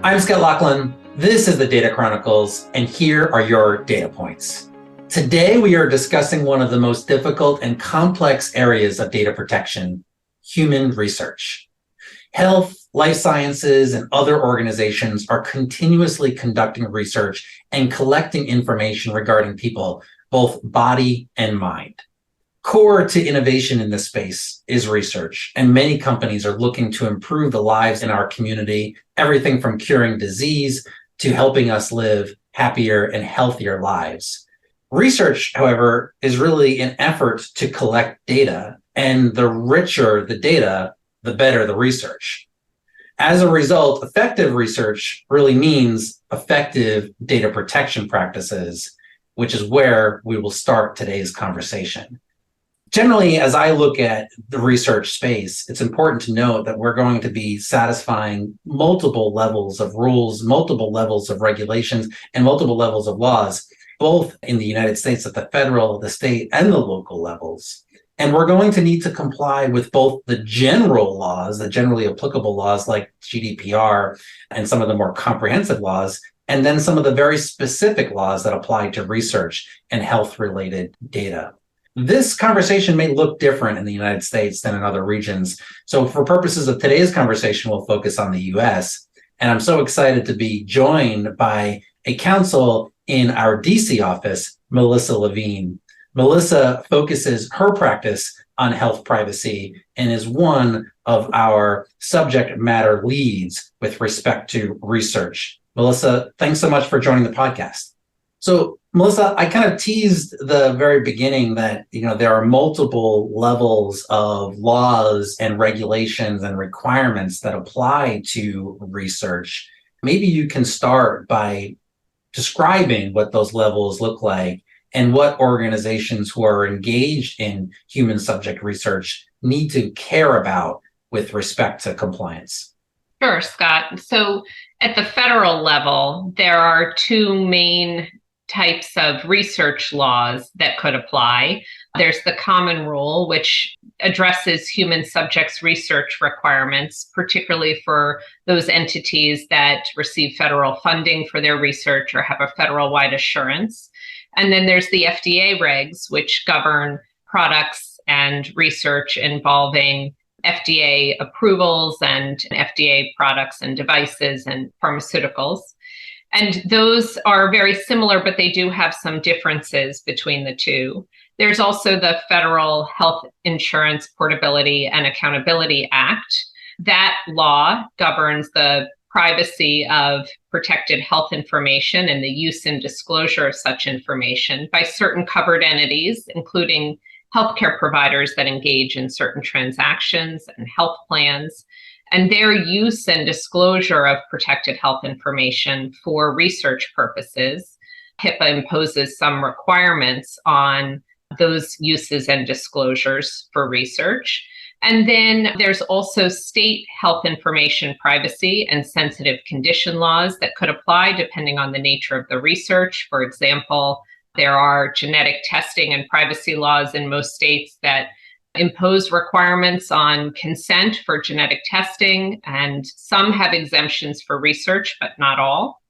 I'm Scott Lachlan. This is the Data Chronicles, and here are your data points. Today, we are discussing one of the most difficult and complex areas of data protection, human research. Health, life sciences, and other organizations are continuously conducting research and collecting information regarding people, both body and mind. Core to innovation in this space is research, and many companies are looking to improve the lives in our community, everything from curing disease to helping us live happier and healthier lives. Research, however, is really an effort to collect data, and the richer the data, the better the research. As a result, effective research really means effective data protection practices, which is where we will start today's conversation. Generally, as I look at the research space, it's important to note that we're going to be satisfying multiple levels of rules, multiple levels of regulations, and multiple levels of laws, both in the United States at the federal, the state, and the local levels. And we're going to need to comply with both the general laws, the generally applicable laws like GDPR and some of the more comprehensive laws, and then some of the very specific laws that apply to research and health-related data. This conversation may look different in the United States than in other regions. So for purposes of today's conversation, we'll focus on the US. And I'm so excited to be joined by a counsel in our DC office, Melissa Levine. Melissa focuses her practice on health privacy and is one of our subject matter leads with respect to research. Melissa, thanks so much for joining the podcast. So Melissa, I kind of teased the very beginning that, there are multiple levels of laws and regulations and requirements that apply to research. Maybe you can start by describing what those levels look like and what organizations who are engaged in human subject research need to care about with respect to compliance. Sure, Scott. So at the federal level, there are two main types of research laws that could apply. There's the common rule, which addresses human subjects research requirements, particularly for those entities that receive federal funding for their research or have a federal-wide assurance. And then there's the FDA regs, which govern products and research involving FDA approvals and FDA products and devices and pharmaceuticals. And those are very similar, but they do have some differences between the two. There's also the Federal Health Insurance Portability and Accountability Act. That law governs the privacy of protected health information and the use and disclosure of such information by certain covered entities, including healthcare providers that engage in certain transactions and health plans, and their use and disclosure of protected health information for research purposes. HIPAA imposes some requirements on those uses and disclosures for research. And then there's also state health information privacy and sensitive condition laws that could apply depending on the nature of the research. For example, there are genetic testing and privacy laws in most states that impose requirements on consent for genetic testing, and some have exemptions for research, but not all.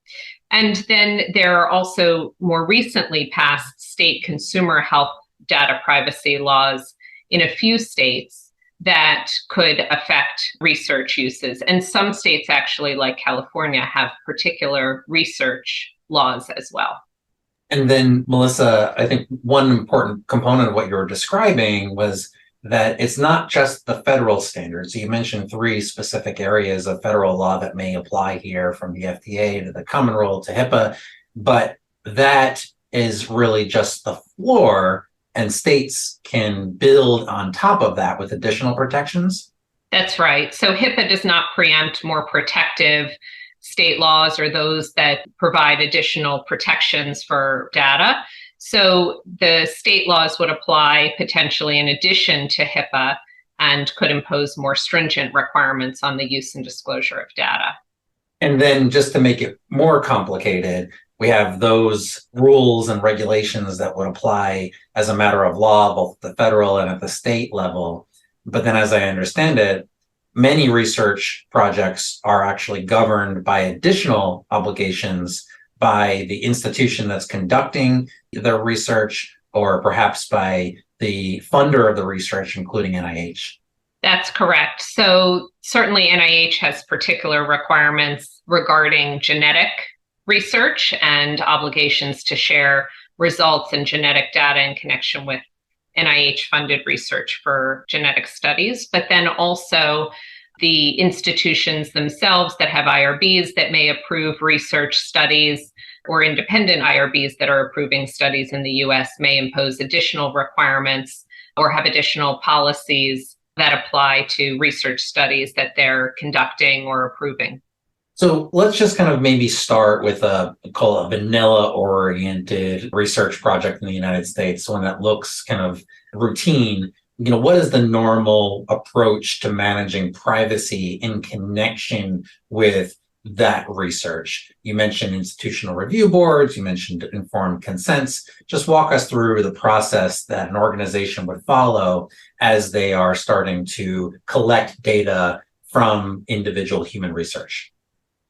And then there are also more recently passed state consumer health data privacy laws in a few states that could affect research uses. And some states actually, like California, have particular research laws as well. And then, Melissa, I think one important component of what you were describing was that it's not just the federal standards. You mentioned three specific areas of federal law that may apply here, from the FDA to the common rule to HIPAA, but that is really just the floor, and states can build on top of that with additional protections? That's right. So HIPAA does not preempt more protective state laws or those that provide additional protections for data. So the state laws would apply potentially in addition to HIPAA and could impose more stringent requirements on the use and disclosure of data. And then just to make it more complicated, we have those rules and regulations that would apply as a matter of law, both at the federal and at the state level. But then as I understand it, Many research projects are actually governed by additional obligations by the institution that's conducting the research, or perhaps by the funder of the research, including NIH. That's correct. So certainly NIH has particular requirements regarding genetic research and obligations to share results and genetic data in connection with NIH funded research for genetic studies, but then also the institutions themselves that have IRBs that may approve research studies, or independent IRBs that are approving studies in the US may impose additional requirements or have additional policies that apply to research studies that they're conducting or approving. So let's just kind of maybe start with call a vanilla-oriented research project in the United States, one that looks kind of routine. What is the normal approach to managing privacy in connection with that research? You mentioned institutional review boards, you mentioned informed consents. Just walk us through the process that an organization would follow as they are starting to collect data from individual human research.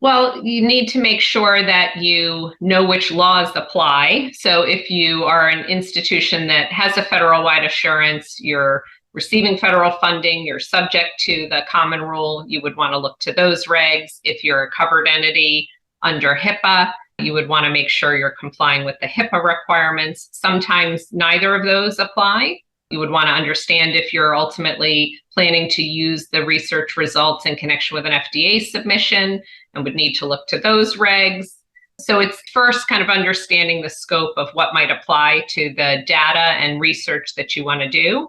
Well, you need to make sure that you know which laws apply. So if you are an institution that has a federal-wide assurance, you're receiving federal funding, you're subject to the common rule, you would want to look to those regs. If you're a covered entity under HIPAA, you would want to make sure you're complying with the HIPAA requirements. Sometimes neither of those apply. You would want to understand if you're ultimately planning to use the research results in connection with an FDA submission, and would need to look to those regs. So it's first kind of understanding the scope of what might apply to the data and research that you want to do.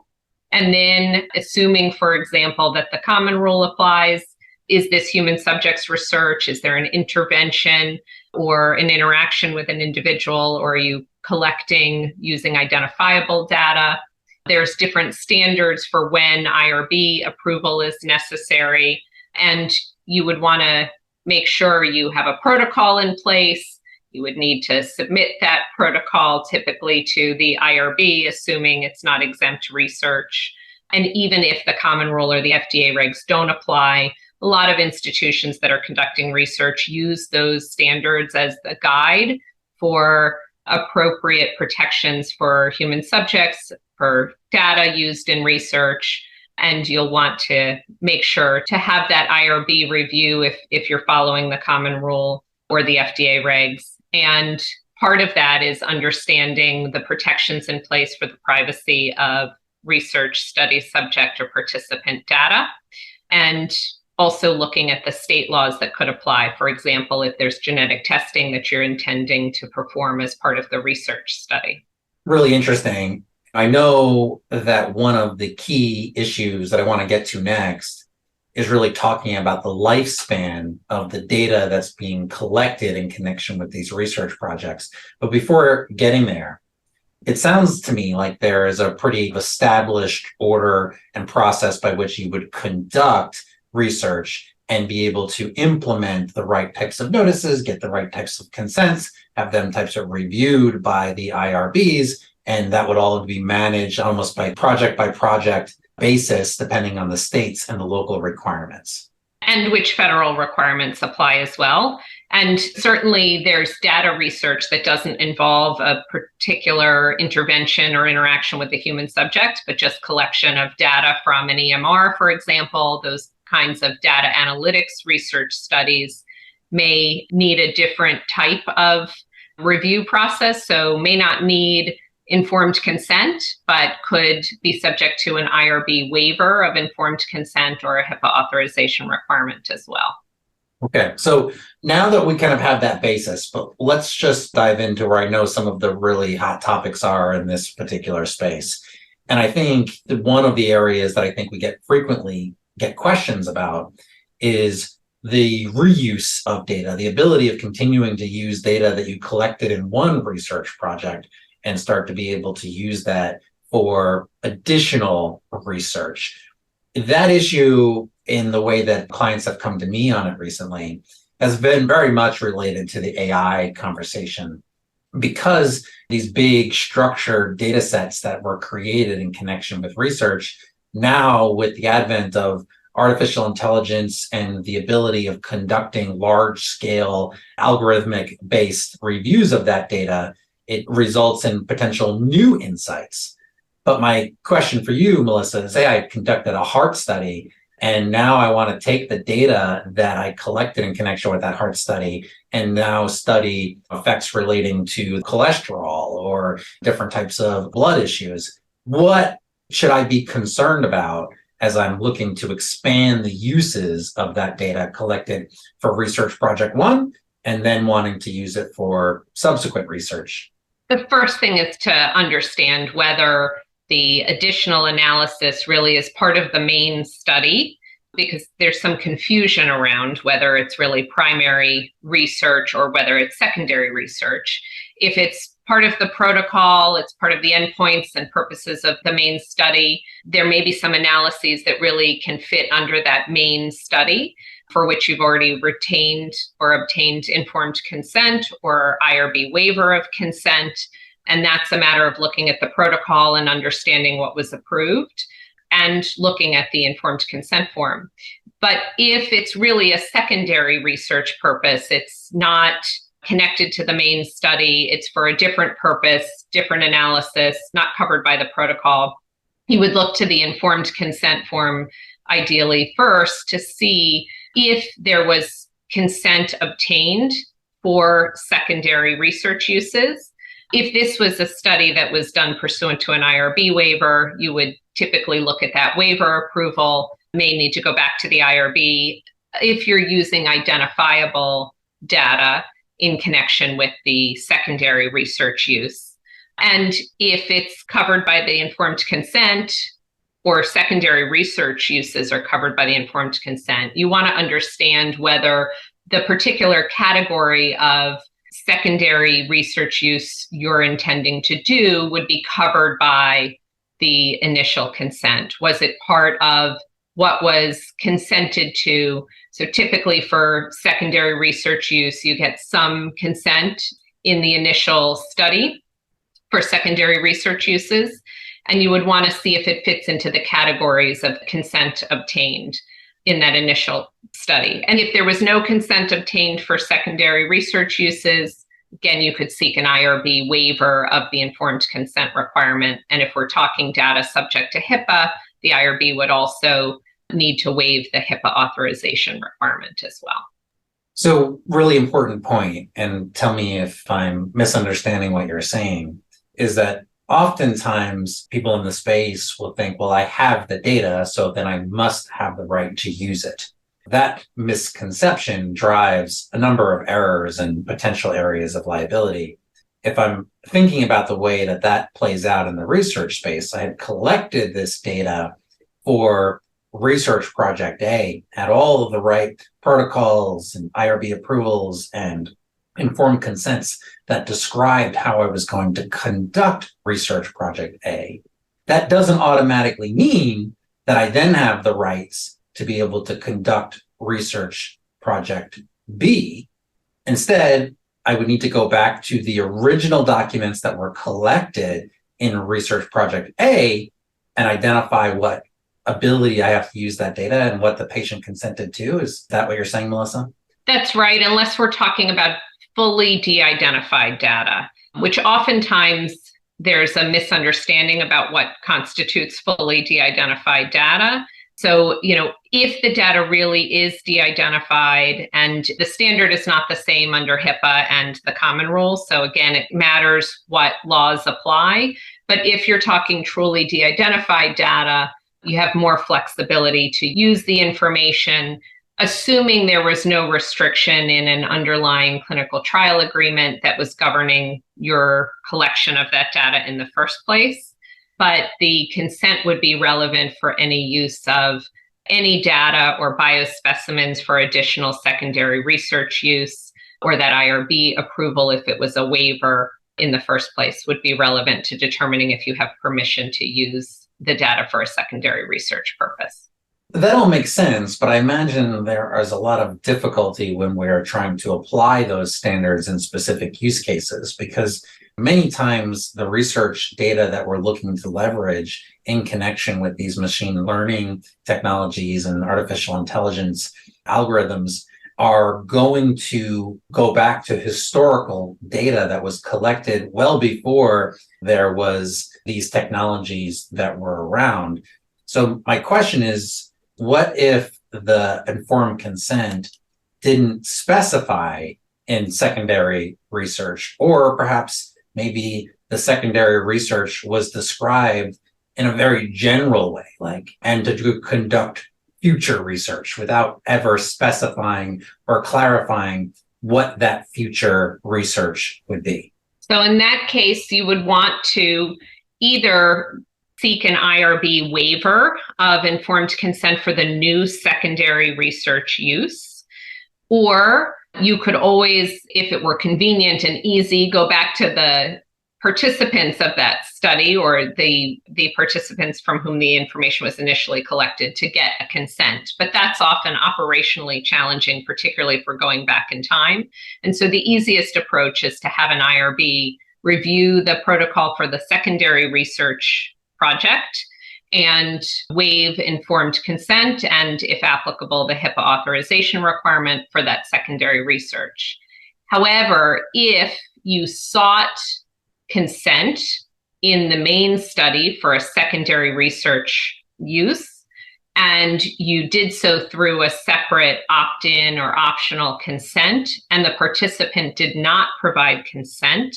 And then assuming, for example, that the common rule applies, is this human subjects research? Is there an intervention or an interaction with an individual, or are you collecting using identifiable data? There's different standards for when IRB approval is necessary, and you would want to make sure you have a protocol in place. You would need to submit that protocol typically to the IRB, assuming it's not exempt research. And even if the common rule or the FDA regs don't apply, a lot of institutions that are conducting research use those standards as the guide for appropriate protections for human subjects, for data used in research. And you'll want to make sure to have that IRB review if you're following the common rule or the FDA regs. And part of that is understanding the protections in place for the privacy of research study subject or participant data, and also looking at the state laws that could apply. For example, if there's genetic testing that you're intending to perform as part of the research study. Really interesting. I know that one of the key issues that I want to get to next is really talking about the lifespan of the data that's being collected in connection with these research projects. But before getting there, it sounds to me like there is a pretty established order and process by which you would conduct research and be able to implement the right types of notices, get the right types of consents, have them types of reviewed by the IRBs. And that would all be managed almost by project basis, depending on the states and the local requirements. And which federal requirements apply as well. And certainly there's data research that doesn't involve a particular intervention or interaction with the human subject, but just collection of data from an EMR, for example. Those kinds of data analytics research studies may need a different type of review process, so may not need informed consent, but could be subject to an IRB waiver of informed consent or a HIPAA authorization requirement as well. Okay, so now that we kind of have that basis, but let's just dive into where I know some of the really hot topics are in this particular space. And I think that one of the areas that I think we frequently get questions about is the reuse of data, the ability of continuing to use data that you collected in one research project and start to be able to use that for additional research. That issue, in the way that clients have come to me on it recently, has been very much related to the AI conversation, because these big structured data sets that were created in connection with research, now with the advent of artificial intelligence and the ability of conducting large-scale algorithmic-based reviews of that data, it results in potential new insights. But my question for you, Melissa, is say I conducted a heart study, and now I want to take the data that I collected in connection with that heart study and now study effects relating to cholesterol or different types of blood issues. What should I be concerned about as I'm looking to expand the uses of that data collected for research project one and then wanting to use it for subsequent research? The first thing is to understand whether the additional analysis really is part of the main study, because there's some confusion around whether it's really primary research or whether it's secondary research. If it's part of the protocol, it's part of the endpoints and purposes of the main study, there may be some analyses that really can fit under that main study for which you've already retained or obtained informed consent or IRB waiver of consent. And that's a matter of looking at the protocol and understanding what was approved and looking at the informed consent form. But if it's really a secondary research purpose, it's not connected to the main study, it's for a different purpose, different analysis, not covered by the protocol, you would look to the informed consent form ideally first to see if there was consent obtained for secondary research uses. If this was a study that was done pursuant to an IRB waiver, you would typically look at that waiver approval, may need to go back to the IRB if you're using identifiable data in connection with the secondary research use. And if it's covered by the informed consent or secondary research uses are covered by the informed consent, you want to understand whether the particular category of secondary research use you're intending to do would be covered by the initial consent. Was it part of what was consented to? So typically for secondary research use, you get some consent in the initial study for secondary research uses, and you would want to see if it fits into the categories of consent obtained in that initial study. And if there was no consent obtained for secondary research uses, again, you could seek an IRB waiver of the informed consent requirement. And if we're talking data subject to HIPAA, the IRB would also need to waive the HIPAA authorization requirement as well. So really important point, and tell me if I'm misunderstanding what you're saying, is that oftentimes people in the space will think, well, I have the data, so then I must have the right to use it. That misconception drives a number of errors and potential areas of liability. If I'm thinking about the way that that plays out in the research space, I had collected this data for research project A, had all of the right protocols and IRB approvals and informed consents that described how I was going to conduct research project A. That doesn't automatically mean that I then have the rights to be able to conduct research project B. Instead, I would need to go back to the original documents that were collected in research project A and identify what ability I have to use that data and what the patient consented to. Is that what you're saying, Melissa? That's right, unless we're talking about fully de-identified data, which oftentimes there's a misunderstanding about what constitutes fully de-identified data. So, if the data really is de-identified, and the standard is not the same under HIPAA and the common rule, so again, it matters what laws apply. But if you're talking truly de-identified data, you have more flexibility to use the information, assuming there was no restriction in an underlying clinical trial agreement that was governing your collection of that data in the first place. But the consent would be relevant for any use of any data or biospecimens for additional secondary research use, or that IRB approval, if it was a waiver in the first place, would be relevant to determining if you have permission to use the data for a secondary research purpose. That all makes sense, but I imagine there is a lot of difficulty when we're trying to apply those standards in specific use cases, because Many times the research data that we're looking to leverage in connection with these machine learning technologies and artificial intelligence algorithms are going to go back to historical data that was collected well before there was these technologies that were around. So my question is, what if the informed consent didn't specify in secondary research, or perhaps maybe the secondary research was described in a very general way, like, and to conduct future research without ever specifying or clarifying what that future research would be? So in that case, you would want to either seek an IRB waiver of informed consent for the new secondary research use, or you could always, if it were convenient and easy, go back to the participants of that study or the participants from whom the information was initially collected to get a consent. But that's often operationally challenging, particularly if we're going back in time. And so the easiest approach is to have an IRB review the protocol for the secondary research project and waive informed consent and, if applicable, the HIPAA authorization requirement for that secondary research. However, if you sought consent in the main study for a secondary research use, and you did so through a separate opt-in or optional consent, and the participant did not provide consent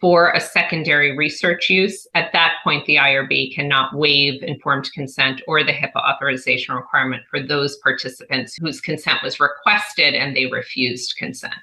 for a secondary research use, at that point, the IRB cannot waive informed consent or the HIPAA authorization requirement for those participants whose consent was requested and they refused consent.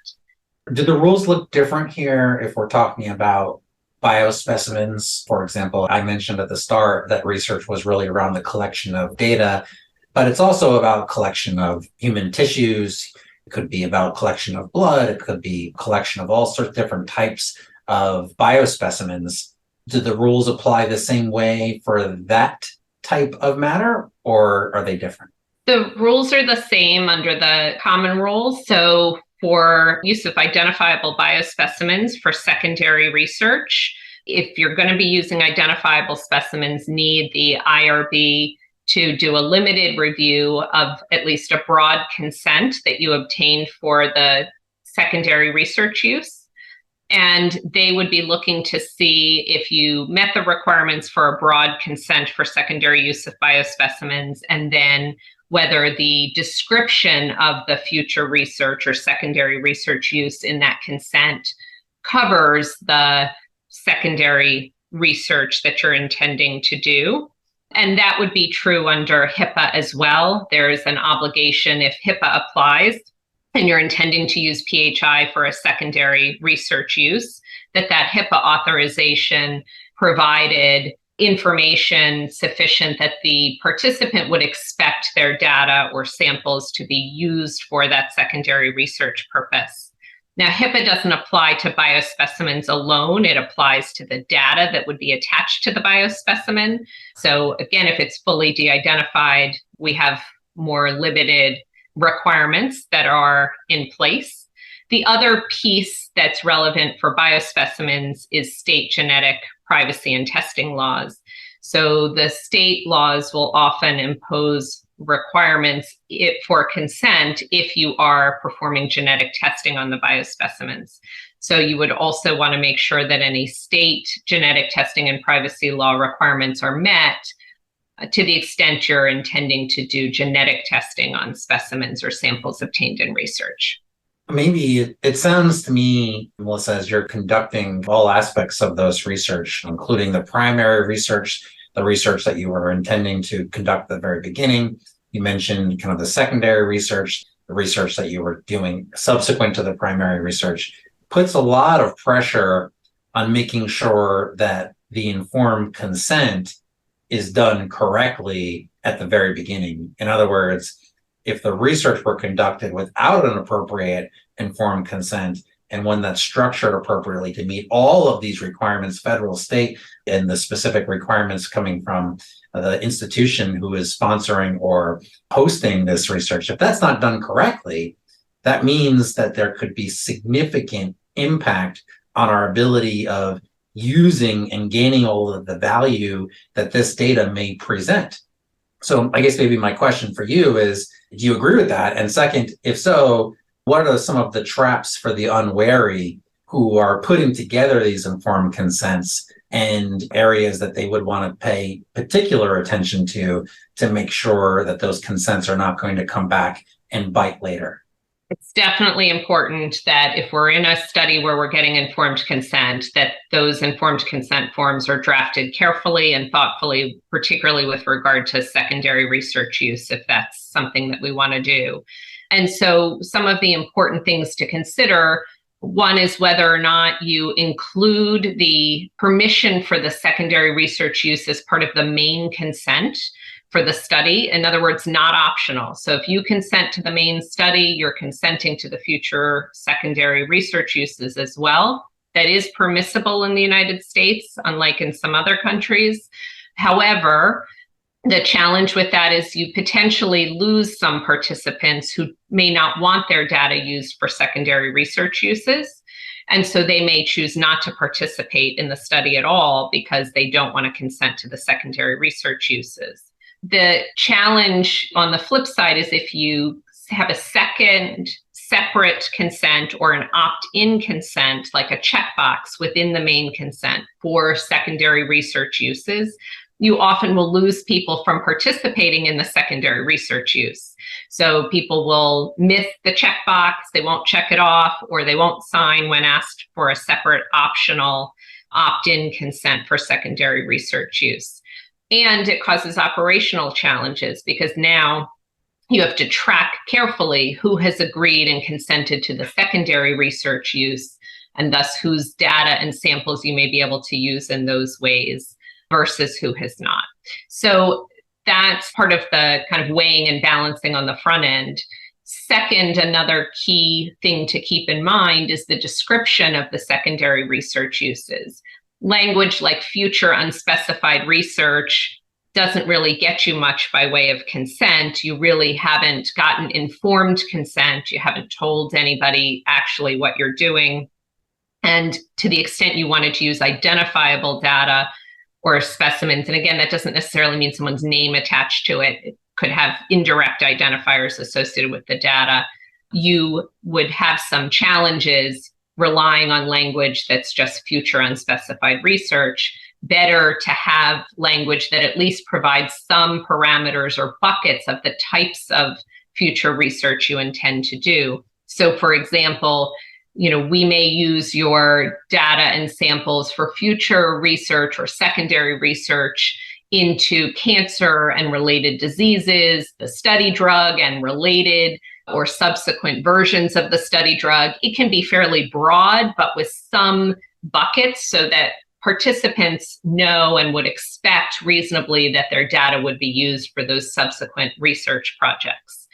Do the rules look different here if we're talking about biospecimens? For example, I mentioned at the start that research was really around the collection of data, but it's also about collection of human tissues. It could be about collection of blood. It could be collection of all sorts of different types of biospecimens. Do the rules apply the same way for that type of matter, or are they different? The rules are the same under the common rules. So for use of identifiable biospecimens for secondary research, if you're going to be using identifiable specimens, need the IRB to do a limited review of at least a broad consent that you obtained for the secondary research use. And they would be looking to see if you met the requirements for a broad consent for secondary use of biospecimens, and then whether the description of the future research or secondary research use in that consent covers the secondary research that you're intending to do. And that would be true under HIPAA as well. There is an obligation, if HIPAA applies, and you're intending to use PHI for a secondary research use, that HIPAA authorization provided information sufficient that the participant would expect their data or samples to be used for that secondary research purpose. Now, HIPAA doesn't apply to biospecimens alone. It applies to the data that would be attached to the biospecimen. So again, if it's fully de-identified, we have more limited requirements that are in place. The other piece that's relevant for biospecimens is state genetic privacy and testing laws. So the state laws will often impose requirements for consent if you are performing genetic testing on the biospecimens. So you would also want to make sure that any state genetic testing and privacy law requirements are met to the extent you're intending to do genetic testing on specimens or samples obtained in research. Maybe it sounds to me, Melissa, as you're conducting all aspects of those research, including the primary research, the research that you were intending to conduct at the very beginning. You mentioned kind of the secondary research, the research that you were doing subsequent to the primary research, puts a lot of pressure on making sure that the informed consent is done correctly at the very beginning. In other words, if the research were conducted without an appropriate informed consent and one that's structured appropriately to meet all of these requirements, federal, state, and the specific requirements coming from the institution who is sponsoring or hosting this research, if that's not done correctly, that means that there could be significant impact on our ability of using and gaining all of the value that this data may present. So I guess maybe my question for you is, do you agree with that? And second, if so, what are some of the traps for the unwary who are putting together these informed consents and areas that they would want to pay particular attention to make sure that those consents are not going to come back and bite later? It's definitely important that if we're in a study where we're getting informed consent, that those informed consent forms are drafted carefully and thoughtfully, particularly with regard to secondary research use, if that's something that we want to do. And so some of the important things to consider, one is whether or not you include the permission for the secondary research use as part of the main consent for the study. In other words, not optional. So if you consent to the main study, you're consenting to the future secondary research uses as well. That is permissible in the United States, unlike in some other countries. However, the challenge with that is you potentially lose some participants who may not want their data used for secondary research uses. And so they may choose not to participate in the study at all because they don't want to consent to the secondary research uses. The challenge on the flip side is if you have a second separate consent or an opt-in consent, like a checkbox within the main consent for secondary research uses, you often will lose people from participating in the secondary research use. So people will miss the checkbox, they won't check it off, or they won't sign when asked for a separate optional opt-in consent for secondary research use. And it causes operational challenges because now you have to track carefully who has agreed and consented to the secondary research use, and thus whose data and samples you may be able to use in those ways versus who has not. So that's part of the kind of weighing and balancing on the front end. Second, another key thing to keep in mind is the description of the secondary research uses. Language like future unspecified research doesn't really get you much by way of consent. You really haven't gotten informed consent. You haven't told anybody actually what you're doing. And to the extent you wanted to use identifiable data or specimens, and again, that doesn't necessarily mean someone's name attached to it. It could have indirect identifiers associated with the data. You would have some challenges relying on language that's just future unspecified research. Better to have language that at least provides some parameters or buckets of the types of future research you intend to do. So for example, we may use your data and samples for future research or secondary research into cancer and related diseases, the study drug and related or subsequent versions of the study drug. It can be fairly broad, but with some buckets so that participants know and would expect reasonably that their data would be used for those subsequent research projects.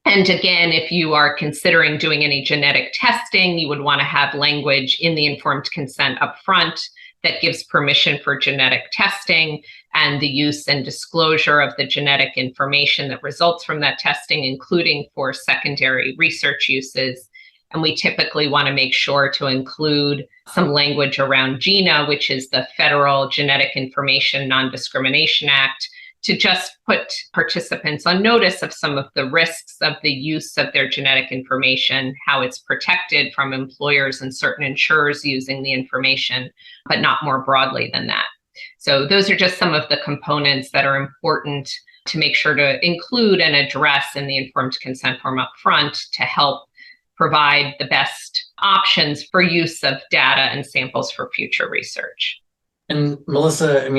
And again, if you are considering doing any genetic testing, you would want to have language in the informed consent up front that gives permission for genetic testing and the use and disclosure of the genetic information that results from that testing, including for secondary research uses. And we typically want to make sure to include some language around GINA, which is the Federal Genetic Information Non-Discrimination Act, to just put participants on notice of some of the risks of the use of their genetic information, how it's protected from employers and certain insurers using the information, but not more broadly than that. So those are just some of the components that are important to make sure to include and address in the informed consent form up front to help provide the best options for use of data and samples for future research. And Melissa,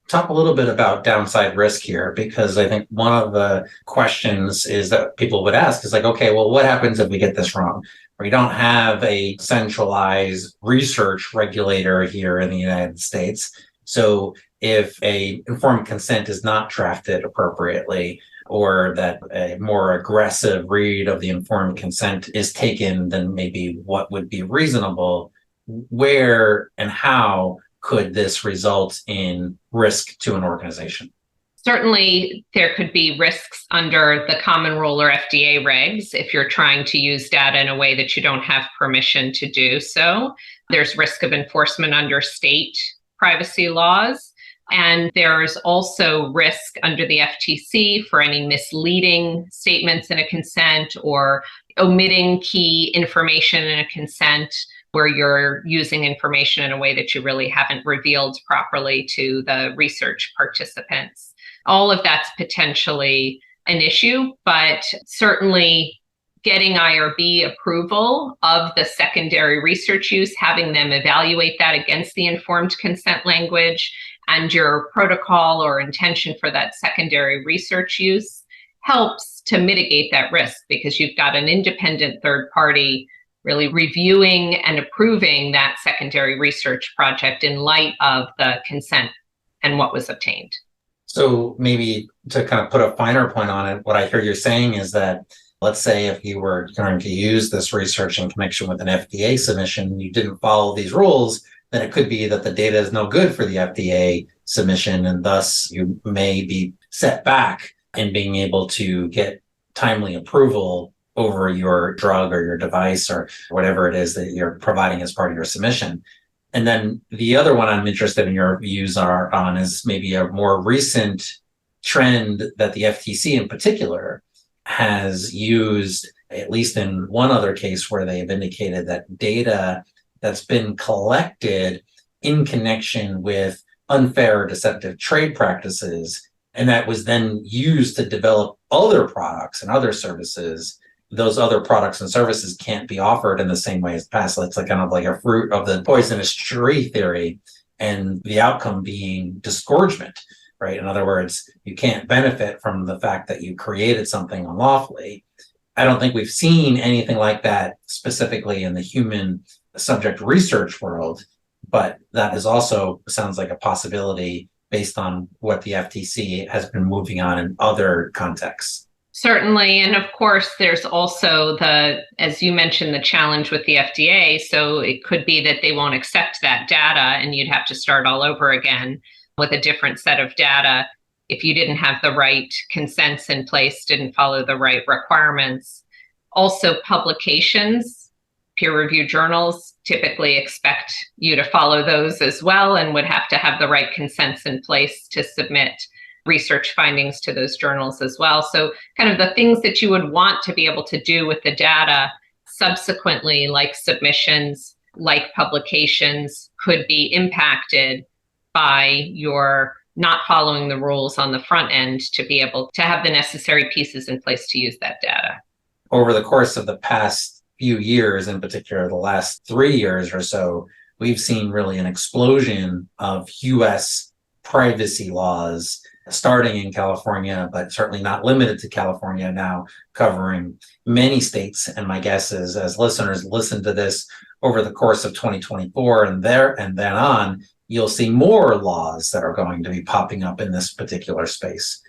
talk a little bit about downside risk here, because I think one of the questions is that people would ask is like, okay, well, what happens if we get this wrong? We don't have a centralized research regulator here in the United States. So if a informed consent is not drafted appropriately, or that a more aggressive read of the informed consent is taken than maybe what would be reasonable, where and how could this result in risk to an organization? Certainly, there could be risks under the common rule or FDA regs if you're trying to use data in a way that you don't have permission to do so. There's risk of enforcement under state privacy laws. And there's also risk under the FTC for any misleading statements in a consent or omitting key information in a consent where you're using information in a way that you really haven't revealed properly to the research participants. All of that's potentially an issue, but certainly getting IRB approval of the secondary research use, having them evaluate that against the informed consent language and your protocol or intention for that secondary research use helps to mitigate that risk because you've got an independent third party really reviewing and approving that secondary research project in light of the consent and what was obtained. So maybe to kind of put a finer point on it, what I hear you saying is that, let's say if you were going to use this research in connection with an FDA submission, you didn't follow these rules, then it could be that the data is no good for the FDA submission, and thus you may be set back in being able to get timely approval over your drug or your device or whatever it is that you're providing as part of your submission. And then the other one I'm interested in your views on is maybe a more recent trend that the FTC in particular has used, at least in one other case where they have indicated that data that's been collected in connection with unfair or deceptive trade practices, and that was then used to develop other products and other services, those other products and services can't be offered in the same way as past. So it's like kind of like a fruit of the poisonous tree theory, and the outcome being disgorgement, right? In other words, you can't benefit from the fact that you created something unlawfully. I don't think we've seen anything like that specifically in the human subject research world, but that is also sounds like a possibility based on what the FTC has been moving on in other contexts. Certainly. And of course, there's also as you mentioned, the challenge with the FDA. So it could be that they won't accept that data and you'd have to start all over again with a different set of data if you didn't have the right consents in place, didn't follow the right requirements. Also, publications, peer-reviewed journals typically expect you to follow those as well and would have to have the right consents in place to submit research findings to those journals as well. So kind of the things that you would want to be able to do with the data subsequently, like submissions, like publications, could be impacted by your not following the rules on the front end to be able to have the necessary pieces in place to use that data. Over the course of the past few years, in particular the last 3 years or so, we've seen really an explosion of US privacy laws starting in California, but certainly not limited to California, now covering many states. And my guess is, as listeners listen to this over the course of 2024 and then on, you'll see more laws that are going to be popping up in this particular space.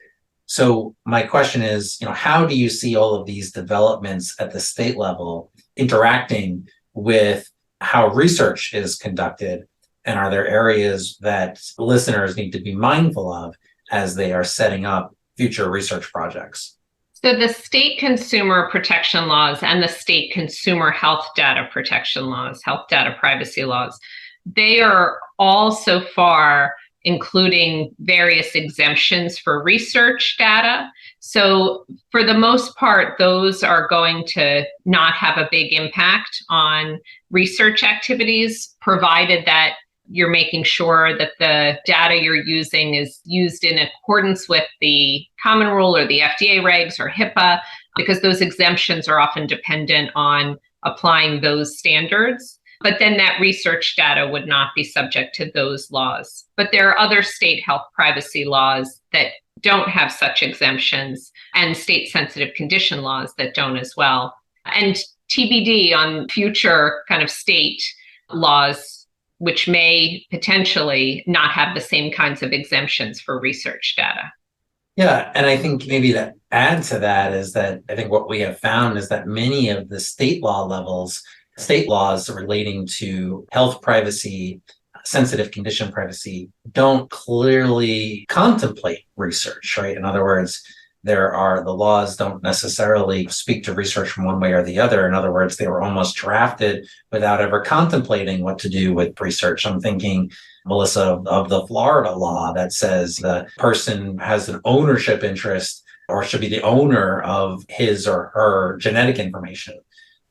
So my question is, how do you see all of these developments at the state level interacting with how research is conducted? And are there areas that listeners need to be mindful of as they are setting up future research projects? So the state consumer protection laws and the state consumer health data protection laws, health data privacy laws, they are all so far including various exemptions for research data. So for the most part, those are going to not have a big impact on research activities, provided that you're making sure that the data you're using is used in accordance with the common rule or the FDA regs or HIPAA, because those exemptions are often dependent on applying those standards. But then that research data would not be subject to those laws. But there are other state health privacy laws that don't have such exemptions, and state sensitive condition laws that don't as well. And TBD on future kind of state laws, which may potentially not have the same kinds of exemptions for research data. Yeah, and I think maybe to add to that is that I think what we have found is that many of the state laws relating to health privacy, sensitive condition privacy, don't clearly contemplate research, right? In other words, The laws don't necessarily speak to research from one way or the other. In other words, they were almost drafted without ever contemplating what to do with research. I'm thinking, Melissa, of the Florida law that says the person has an ownership interest or should be the owner of his or her genetic information,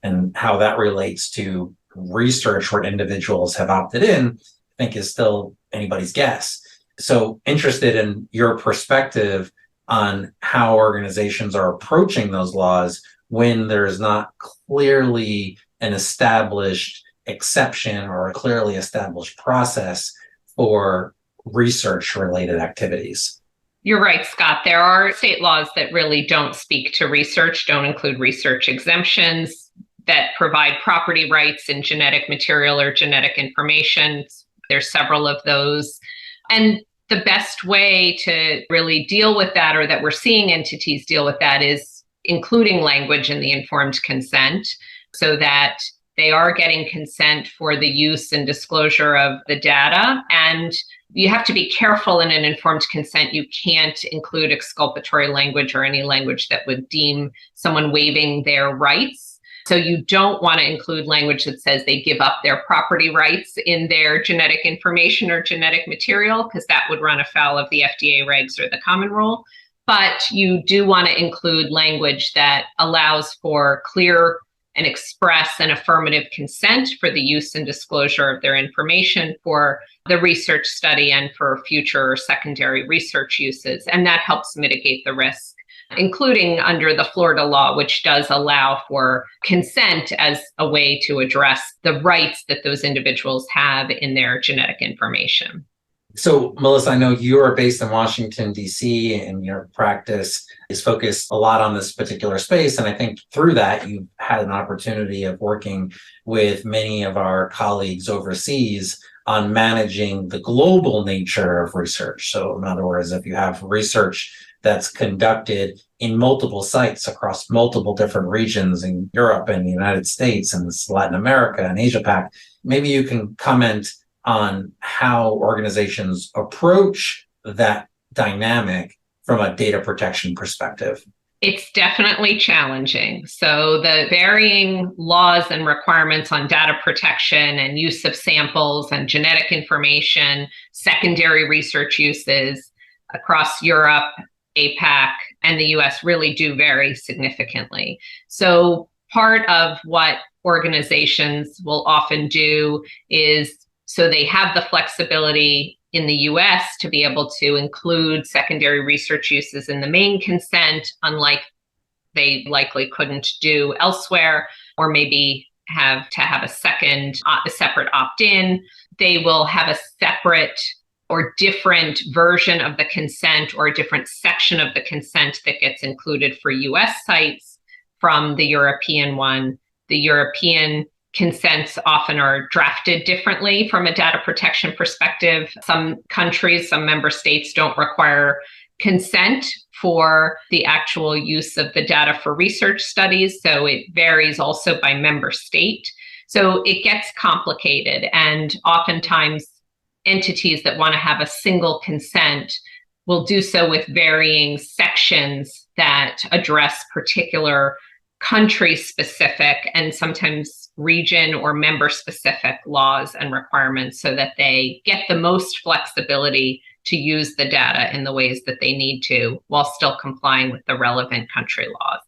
and how that relates to research where individuals have opted in, I think is still anybody's guess. So interested in your perspective on how organizations are approaching those laws when there's not clearly an established exception or a clearly established process for research related activities. You're right, Scott. There are state laws that really don't speak to research, don't include research exemptions, that provide property rights in genetic material or genetic information. There's several of those. And the best way to really deal with that, or that we're seeing entities deal with that, is including language in the informed consent so that they are getting consent for the use and disclosure of the data. And you have to be careful in an informed consent. You can't include exculpatory language or any language that would deem someone waiving their rights. So you don't want to include language that says they give up their property rights in their genetic information or genetic material, because that would run afoul of the FDA regs or the common rule. But you do want to include language that allows for clear and express and affirmative consent for the use and disclosure of their information for the research study and for future secondary research uses. And that helps mitigate the risk, including under the Florida law, which does allow for consent as a way to address the rights that those individuals have in their genetic information. So, Melissa, I know you are based in Washington, D.C., and your practice is focused a lot on this particular space. And I think through that, you've had an opportunity of working with many of our colleagues overseas on managing the global nature of research. So, in other words, if you have research that's conducted in multiple sites across multiple different regions in Europe and the United States and Latin America and Asia Pac, maybe you can comment on how organizations approach that dynamic from a data protection perspective. It's definitely challenging. So the varying laws and requirements on data protection and use of samples and genetic information, secondary research uses across Europe, APAC, and the US really do vary significantly. So part of what organizations will often do is, so they have the flexibility in the US to be able to include secondary research uses in the main consent, unlike they likely couldn't do elsewhere, or maybe have to have a separate opt-in. They will have a separate or different version of the consent or a different section of the consent that gets included for US sites from the European one. The European consents often are drafted differently from a data protection perspective. Some countries, some member states don't require consent for the actual use of the data for research studies. So it varies also by member state. So it gets complicated, and oftentimes entities that want to have a single consent will do so with varying sections that address particular country specific and sometimes region or member specific laws and requirements, so that they get the most flexibility to use the data in the ways that they need to while still complying with the relevant country laws.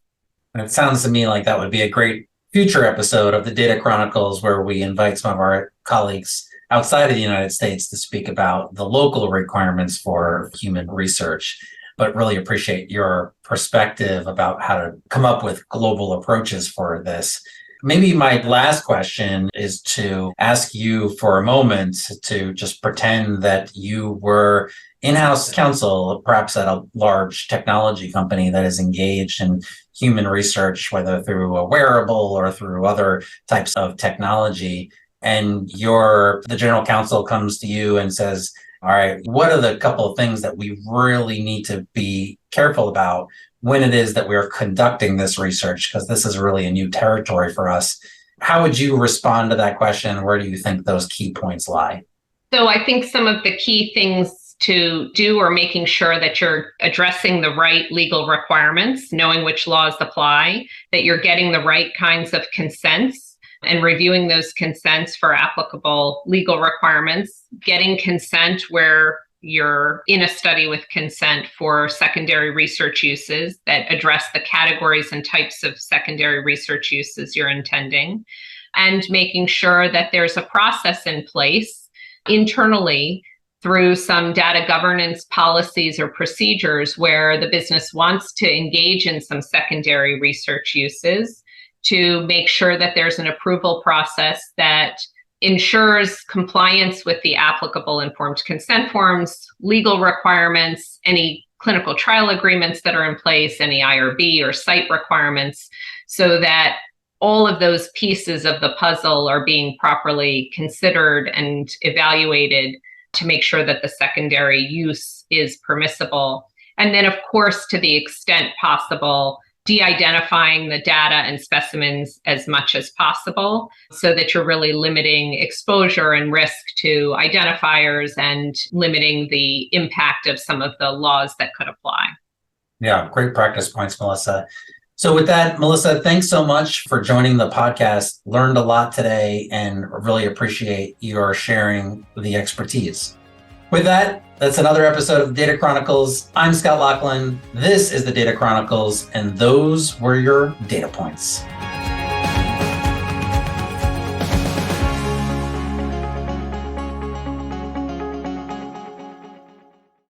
And it sounds to me like that would be a great future episode of the Data Chronicles, where we invite some of our colleagues outside of the United States to speak about the local requirements for human research. But really appreciate your perspective about how to come up with global approaches for this. Maybe my last question is to ask you for a moment to just pretend that you were in-house counsel, perhaps at a large technology company that is engaged in human research, whether through a wearable or through other types of technology. And the general counsel comes to you and says, all right, what are the couple of things that we really need to be careful about when it is that we're conducting this research? Because this is really a new territory for us. How would you respond to that question? Where do you think those key points lie? So I think some of the key things to do, or making sure that you're addressing the right legal requirements, knowing which laws apply, that you're getting the right kinds of consents and reviewing those consents for applicable legal requirements, getting consent where you're in a study with consent for secondary research uses that address the categories and types of secondary research uses you're intending, and making sure that there's a process in place internally through some data governance policies or procedures where the business wants to engage in some secondary research uses, to make sure that there's an approval process that ensures compliance with the applicable informed consent forms, legal requirements, any clinical trial agreements that are in place, any IRB or site requirements, so that all of those pieces of the puzzle are being properly considered and evaluated to make sure that the secondary use is permissible. And then, of course, to the extent possible, de-identifying the data and specimens as much as possible so that you're really limiting exposure and risk to identifiers and limiting the impact of some of the laws that could apply. Yeah, great practice points, Melissa. So with that, Melissa, thanks so much for joining the podcast. Learned a lot today and really appreciate your sharing the expertise. With that, that's another episode of Data Chronicles. I'm Scott Laughlin. This is the Data Chronicles, and those were your data points.